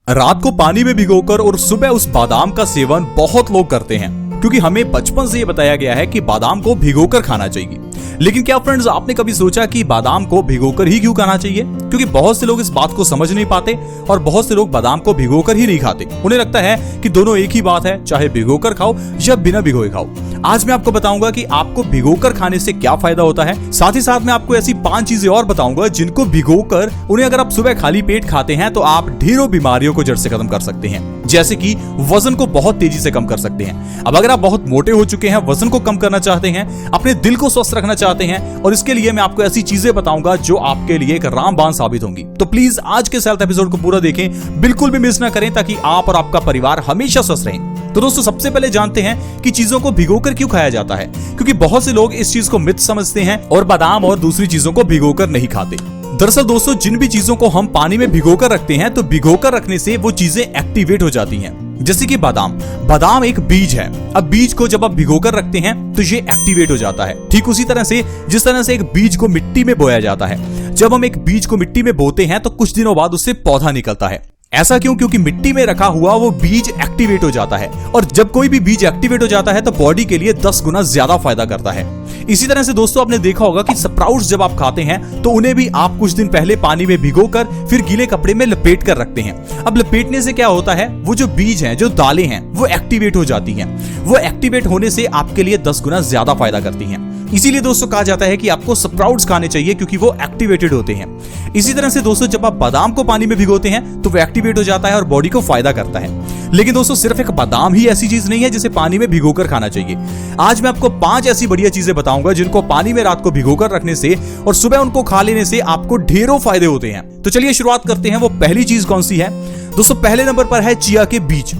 रात को पानी में भिगोकर और सुबह उस बादाम का सेवन बहुत लोग करते हैं, क्योंकि हमें बचपन से ये बताया गया है कि बादाम को भिगोकर खाना चाहिए। लेकिन क्या फ्रेंड्स, आपने कभी सोचा कि बादाम को भिगोकर ही क्यों खाना चाहिए? क्योंकि बहुत से लोग इस बात को समझ नहीं पाते और बहुत से लोग बादाम को भिगोकर ही नहीं खाते। उन्हें लगता है कि दोनों एक ही बात है, चाहे भिगोकर खाओ या बिना भिगोए खाओ। आज मैं आपको बताऊंगा कि आपको भिगोकर खाने से क्या फायदा होता है। साथ ही साथ मैं आपको ऐसी 5 चीजें और बताऊंगा जिनको भिगोकर उन्हें अगर आप सुबह खाली पेट खाते हैं तो आप ढेरों बीमारियों को जड़ से खत्म कर सकते हैं। जैसे कि वजन को बहुत तेजी से कम कर सकते हैं। अब अगर आप बहुत मोटे हो चुके हैं, वजन को कम करना चाहते हैं, अपने दिल को स्वस्थ रखना चाहते हैं, और इसके लिए मैं आपको ऐसी चीजें बताऊंगा जो आपके लिए एक रामबाण साबित होंगी। तो प्लीज आज के हेल्थ एपिसोड को पूरा देखें, बिल्कुल भी मिस ना करें, ताकि आप और आपका परिवार हमेशा स्वस्थ रहें। तो दोस्तों, सबसे पहले जानते हैं कि चीजों को भिगोकर क्यों खाया जाता है। क्योंकि बहुत से लोग इस चीज को मिथ समझते हैं और बादाम और दूसरी चीजों को भिगोकर नहीं खाते। दरअसल दोस्तों, जिन भी चीजों को हम पानी में भिगोकर रखते हैं तो भिगोकर रखने से वो चीजें एक्टिवेट हो जाती हैं। जैसे कि बादाम एक बीज है। अब बीज को जब आप भिगोकर रखते हैं तो ये एक्टिवेट हो जाता है। ठीक उसी तरह से जिस तरह से एक बीज को मिट्टी में बोया जाता है। जब हम एक बीज को मिट्टी में बोते हैं तो कुछ दिनों बाद उससे पौधा निकलता है। ऐसा क्यों? क्योंकि मिट्टी में रखा हुआ वो बीज एक्टिवेट हो जाता है, और जब कोई भी बीज एक्टिवेट हो जाता है तो बॉडी के लिए 10 गुना ज्यादा फायदा करता है। इसी तरह से दोस्तों, आपने देखा होगा कि स्प्राउट्स जब आप खाते हैं तो उन्हें भी आप कुछ दिन पहले पानी में भिगोकर फिर गीले कपड़े में लपेट कर रखते हैं। अब लपेटने से क्या होता है, वो जो बीज हैं, जो दालें हैं, वो एक्टिवेट हो जाती हैं। वो एक्टिवेट होने से आपके लिए 10 गुना ज्यादा फायदा करती हैं। इसीलिए दोस्तों कहा जाता है कि आपको स्प्राउट्स खाने चाहिए, क्योंकि वो एक्टिवेटेड होते हैं। इसी तरह से दोस्तों, जब आप बादाम को पानी में भिगोते हैं तो वो एक्टिवेट हो जाता है और बॉडी को फायदा करता है। लेकिन दोस्तों, सिर्फ एक बादाम ही ऐसी चीज नहीं है जिसे पानी में भिगोकर खाना चाहिए। आज मैं आपको 5 ऐसी बढ़िया चीजें बताऊंगा जिनको पानी में रात को भिगोकर रखने से और सुबह उनको खा लेने से आपको ढेरों फायदे होते हैं। तो चलिए शुरुआत करते हैं। वो पहली चीज कौन सी है दोस्तों? पहले नंबर पर है चिया के बीज।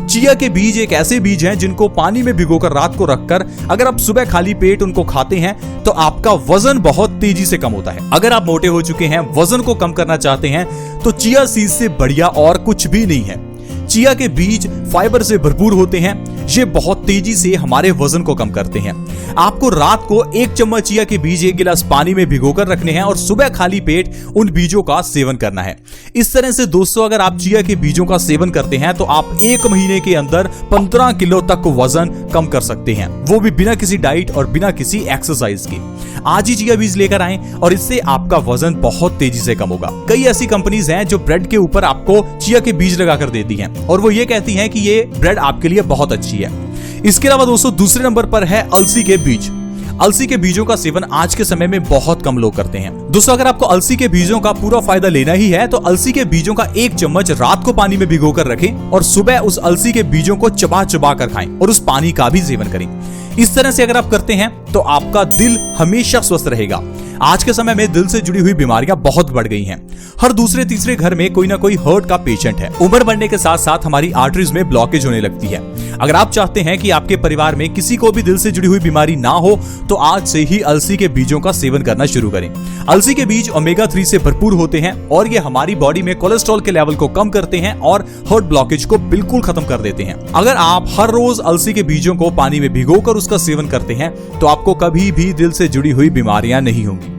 चिया के बीज एक ऐसे बीज हैं जिनको पानी में भिगोकर रात को रखकर अगर आप सुबह खाली पेट उनको खाते हैं तो आपका वजन बहुत तेजी से कम होता है। अगर आप मोटे हो चुके हैं, वजन को कम करना चाहते हैं, तो चिया सीड से बढ़िया और कुछ भी नहीं है। चिया के बीज फाइबर से भरपूर होते हैं। ये बहुत तेजी से हमारे वजन को कम करते हैं। आपको रात को 1 चम्मच चिया के बीज 1 गिलास पानी में भिगोकर रखने हैं और सुबह खाली पेट उन बीजों का सेवन करना है। इस तरह से दोस्तों, अगर आप चिया के बीजों का सेवन करते हैं तो आप 1 महीने के अंदर 15 किलो तक वजन कम कर सकते हैं, वो भी बिना किसी डाइट और बिना किसी एक्सरसाइज के। आज ही चिया बीज लेकर आएं और इससे आपका वजन बहुत तेजी से कम होगा। कई ऐसी कंपनीज हैं जो ब्रेड के ऊपर आपको चिया के बीज लगाकर देती हैं और वो ये कहती हैं कि ये ब्रेड आपके लिए बहुत अच्छी है। इसके अलावा दोस्तों, दूसरे नंबर पर है अलसी के बीज। अलसी के बीजों का सेवन आज के समय में बहुत कम लोग करते हैं। दोस्तों, अगर आपको अलसी के बीजों का पूरा फायदा लेना ही है तो अलसी के बीजों का 1 चम्मच रात को पानी में भिगोकर रखें और सुबह उस अलसी के बीजों को चबा चबा कर खाएं और उस पानी का भी सेवन करें। इस तरह से अगर आप करते हैं तो आपका दिल हमेशा स्वस्थ रहेगा। आज के समय में दिल से जुड़ी हुई बीमारियां बहुत बढ़ गई हैं। हर दूसरे तीसरे घर में कोई ना कोई हार्ट का पेशेंट है। उम्र बढ़ने के साथ साथ हमारी आर्टरीज में ब्लॉकेज होने लगती है। अगर आप चाहते हैं कि आपके परिवार में किसी को भी दिल से जुड़ी हुई बीमारी ना हो तो आज से ही अलसी के बीजों का सेवन करना शुरू करें। अलसी के बीज ओमेगा 3 से भरपूर होते हैं और ये हमारी बॉडी में कोलेस्ट्रॉल के लेवल को कम करते हैं और हार्ट ब्लॉकेज को बिल्कुल खत्म कर देते हैं। अगर आप हर रोज अलसी के बीजों को पानी में भिगोकर उसका सेवन करते हैं तो आपको कभी भी दिल से जुड़ी हुई बीमारियां नहीं होंगी।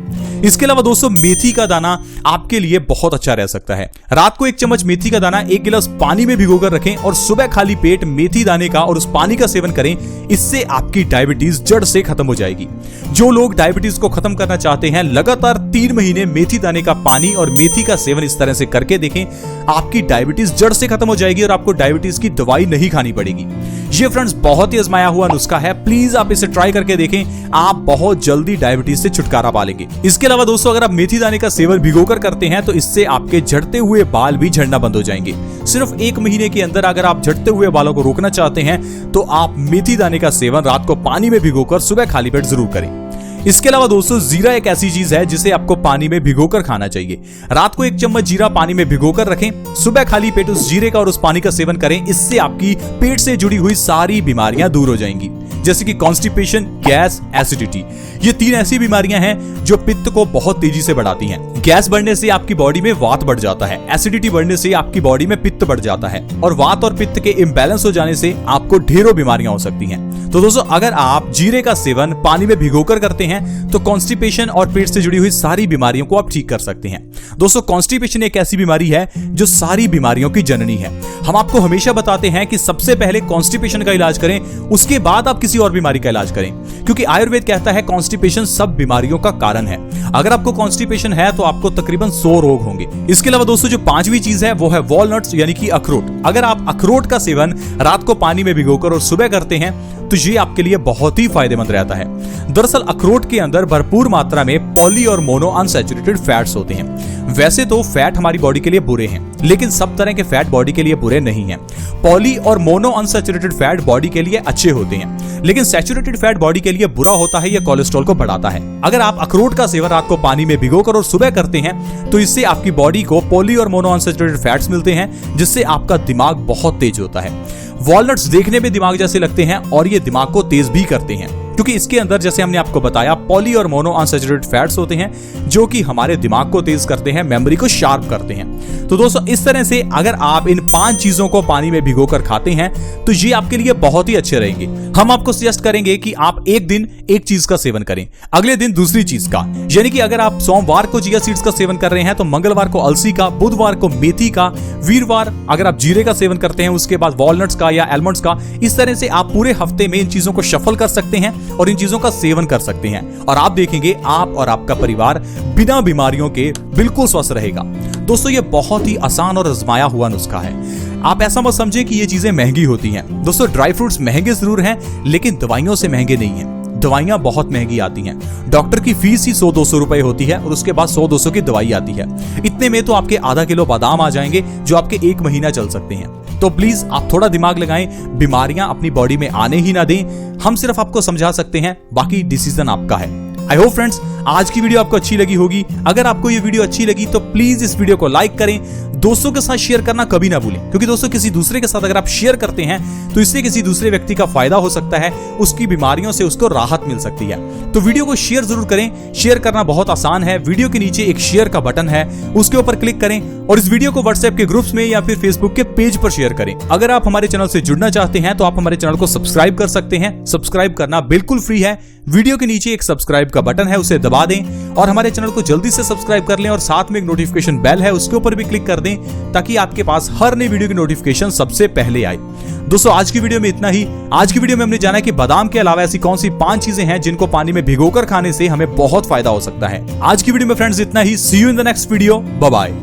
इसके अलावा दोस्तों, मेथी का दाना आपके लिए बहुत अच्छा रह सकता है। रात को 1 चम्मच मेथी का दाना 1 गिलास पानी में भिगोकर रखें और सुबह खाली पेट मेथी दाने का और उस पानी का सेवन करें। इससे आपकी डायबिटीज जड़ से खत्म हो जाएगी। जो लोग डायबिटीज को खत्म करना चाहते हैं, लगातार 3 महीने मेथी दाने का पानी और मेथी का सेवन इस तरह से करके देखें, आपकी डायबिटीज जड़ से खत्म हो जाएगी और आपको डायबिटीज की दवाई नहीं खानी पड़ेगी। ये फ्रेंड्स बहुत ही आजमाया हुआ नुस्खा है। प्लीज आप इसे ट्राई करके देखें, आप बहुत जल्दी डायबिटीज से छुटकारा पा लेंगे। इसके अलावा दोस्तों, अगर आप मेथी दाने का सेवन भिगोकर करते हैं तो इससे आपके झड़ते हुए बाल भी झड़ना बंद हो जाएंगे। सिर्फ 1 महीने के अंदर अगर आप झड़ते हुए बालों को रोकना चाहते हैं तो आप मेथी दाने का सेवन रात को पानी में भिगोकर सुबह खाली पेट जरूर करें। इसके अलावा दोस्तों, जीरा एक ऐसी चीज है जिसे आपको पानी में भिगोकर खाना चाहिए। रात को 1 चम्मच जीरा पानी में भिगोकर रखें, सुबह खाली पेट उस जीरे का और उस पानी का सेवन करें। इससे आपकी पेट से जुड़ी हुई सारी बीमारियां दूर हो जाएंगी, जैसे कि कॉन्स्टिपेशन, गैस, एसिडिटी। ये 3 ऐसी बीमारियां हैं जो पित्त को बहुत तेजी से बढ़ाती हैं। गैस बढ़ने से आपकी बॉडी में वात बढ़ जाता है, एसिडिटी बढ़ने से आपकी बॉडी में पित्त बढ़ जाता है और वात और पित्त के इम्बैलेंस हो जाने से आपको ढेरों बीमारियां हो सकती हैं। तो दोस्तों अगर आप जीरे का सेवन पानी में भिगोकर करते हैं तो कॉन्स्टिपेशन और पेट से जुड़ी हुई सारी बीमारियों को आप ठीक कर सकते हैं। दोस्तों कॉन्स्टिपेशन एक ऐसी बीमारी है जो सारी बीमारियों की जननी है। हम आपको हमेशा बताते हैं कि सबसे पहले कॉन्स्टिपेशन का इलाज करें, उसके बाद आप किसी और बीमारी का इलाज करें, क्योंकि आयुर्वेद कहता है कॉन्स्टिपेशन सब बीमारियों का कारण है। अगर आपको कॉन्स्टिपेशन है तो आपको तकरीबन 100 रोग होंगे। इसके अलावा दोस्तों जो पांचवी चीज है वो है वॉलनट्स यानी कि अखरोट। अगर आप अखरोट का सेवन रात को पानी में भिगोकर और सुबह करते हैं तो ये आपके लिए बहुत ही फायदेमंद रहता है। दरअसल अखरोट के अंदर भरपूर मात्रा में पॉली और मोनो अनसैचुरेटेड फैट्स होते हैं। वैसे तो फैट हमारी बॉडी के लिए बुरे हैं, लेकिन सब तरह के फैट बॉडी के लिए बुरे नहीं हैं। पॉली और मोनो अनसैचुरेटेड फैट बॉडी के लिए अच्छे होते हैं, लेकिन सैचुरेटेड फैट बॉडी के लिए बुरा होता है, यह कोलेस्ट्रॉल को बढ़ाता है। अगर आप अखरोट का सेवन रात को पानी में भिगोकर और सुबह करते हैं तो इससे आपकी बॉडी को पॉली और मोनो अनसैचुरेटेड फैट्स मिलते हैं, जिससे आपका दिमाग बहुत तेज होता है। वॉलनट्स देखने में दिमाग जैसे लगते हैं और ये दिमाग को तेज भी करते हैं, क्योंकि इसके अंदर जैसे हमने आपको बताया पॉली और मोनो अनसैचुरेटेड फैट्स होते हैं जो कि हमारे दिमाग को तेज करते हैं, मेमोरी को शार्प करते हैं। तो दोस्तों इस तरह से अगर आप इन 5 चीजों को पानी में भिगोकर खाते हैं तो ये आपके लिए बहुत ही अच्छे रहेंगे। हम आपको सजेस्ट करेंगे कि आप एक दिन एक चीज का सेवन करें, अगले दिन दूसरी चीज का। यानी कि अगर आप सोमवार को चिया सीड्स का सेवन कर रहे हैं तो मंगलवार को अलसी का, बुधवार को मेथी का, वीरवार अगर आप जीरे का सेवन करते हैं उसके बाद वॉलनट्स का या एलमंड्स का। इस तरह से आप पूरे हफ्ते में इन चीजों को शफल कर सकते हैं और इन चीजों का सेवन कर सकते हैं और आप देखेंगे आप और आपका परिवार बिना बीमारियों के बिल्कुल स्वस्थ रहेगा। दोस्तों ये बहुत ही आसान और आजमाया हुआ नुस्खा है। आप ऐसा मत समझे कि ये चीजें महंगी होती हैं। दोस्तों ड्राई फ्रूट्स महंगे जरूर हैं, लेकिन दवाइयों से महंगे नहीं हैं। दवाइयां बहुत महंगी आती हैं। डॉक्टर की फीस ही 100-200 रुपए होती है और उसके बाद 100-200 की दवाई आती है। इतने में तो आपके आधा किलो बादाम आ जाएंगे जो आपके 1 महीना चल सकते हैं। तो प्लीज आप थोड़ा दिमाग लगाएं, बीमारियां अपनी बॉडी में आने ही ना दें। हम सिर्फ आपको समझा सकते हैं, बाकी डिसीजन आपका है। आई होप फ्रेंड्स आज की वीडियो आपको अच्छी लगी होगी। अगर आपको ये वीडियो अच्छी लगी तो प्लीज इस वीडियो को लाइक करें, दोस्तों के साथ शेयर करना कभी ना भूलें, क्योंकि दोस्तों किसी दूसरे के साथ अगर आप शेयर करते हैं तो इससे किसी दूसरे व्यक्ति का फायदा हो सकता है, उसकी बीमारियों से उसको राहत मिल सकती है। तो वीडियो को शेयर जरूर करें। शेयर करना बहुत आसान है, वीडियो के नीचे एक शेयर का बटन है, उसके ऊपर क्लिक करें और इस वीडियो को व्हाट्सएप के ग्रुप्स में या फिर फेसबुक के पेज पर शेयर करें। अगर आप हमारे चैनल से जुड़ना चाहते हैं तो आप हमारे चैनल को सब्सक्राइब कर सकते हैं। सब्सक्राइब करना बिल्कुल फ्री है। वीडियो के नीचे एक सब्सक्राइब का बटन है, उसे दबा दें और हमारे चैनल को जल्दी से सब्सक्राइब कर लें और साथ में एक नोटिफिकेशन बेल है, उसके ऊपर भी क्लिक कर दें ताकि आपके पास हर नई वीडियो की नोटिफिकेशन सबसे पहले आए। दोस्तों आज की वीडियो में इतना ही। आज की वीडियो में हमने जाना कि बादाम के अलावा ऐसी कौन सी 5 चीजें हैं जिनको पानी में भिगोकर खाने से हमें बहुत फायदा हो सकता है। आज की वीडियो में फ्रेंड्स इतना ही। See you in the next video. Bye bye.